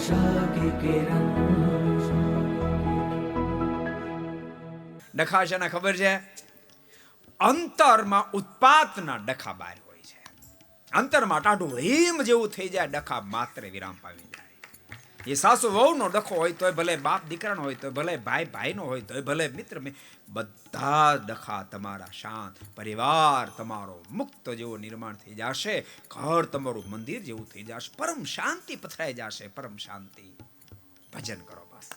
आशा की किरण। ડખા છે ને ખબર છે? અંતરમાં ઉત્પાતના ડખા બહાર હોય છે. અંતરમાં ટાઢું હિમ જેવું થઈ જાય, ડખા માત્ર વિરામ પામી જાય. એ સાસુ વહુનો ડખો હોય તોય ભલે, બાપ દીકરાનો હોય તોય ભલે, ભાઈ ભાઈનો હોય તોય ભલે, મિત્ર બધા ડખા તમારા શાંત, પરિવાર તમારો મુક્ત જેવો નિર્માણ થઈ જશે, ઘર તમારું મંદિર જેવું થઈ જશે, પરમ શાંતિ પથરાઈ જશે, પરમ શાંતિ. ભજન કરો બસ,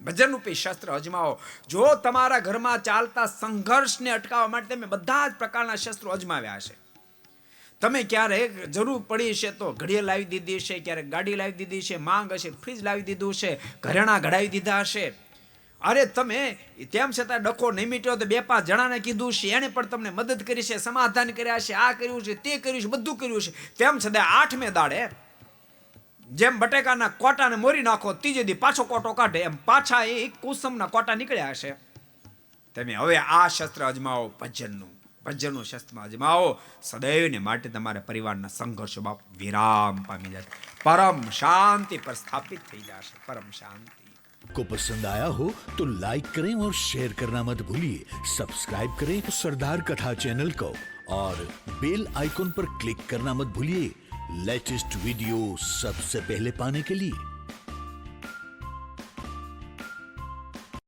ભજન રૂપી શસ્ત્ર અજમાવો. જો તમારા ઘરમાં ચાલતા સંઘર્ષને અટકાવવા માટે તમે બધા જ પ્રકારના શસ્ત્રો અજમાવ્યા હશે. તમે ક્યારેક જરૂર પડી છે તો ઘડિયાળ લાવી દીધી છે, ક્યારેક ગાડી લાવી દીધી છે, માંગ હશે ફ્રીજ લાવી દીધું છે, ઘરેણા ઘડાવી દીધા હશે. અરે તમે તેમ છતાં ડખો નહીં મીટ્યો તો 2-5 જણાને કીધું છે, એને પણ તમને મદદ કરી છે, સમાધાન કર્યા છે, આ કર્યું છે, તે કર્યું છે, બધું કર્યું છે. તેમ છતાં 8મે દાડે જેમ બટેકાના કોટાને મોરી નાખો, ત્રીજે દી પાછો કોટો કાઢે, એમ પાછા એ કુસમના કોટા નીકળ્યા હશે. તમે હવે આ શસ્ત્ર અજમાવો, ભજનનું શસ્ત્ર અજમાવો. સદૈવને માટે તમારા પરિવારના સંઘર્ષો બાપ વિરામ પામી જશે, પરમ શાંતિ પર સ્થાપિત થઈ જશે, પરમ શાંતિ. को पसंद आया हो तो लाइक करें और शेयर करना मत भूलिए. सब्सक्राइब करें सरदार कथा चैनल को और बेल आइकॉन पर क्लिक करना मत भूलिए लेटेस्ट वीडियो सबसे पहले पाने के लिए.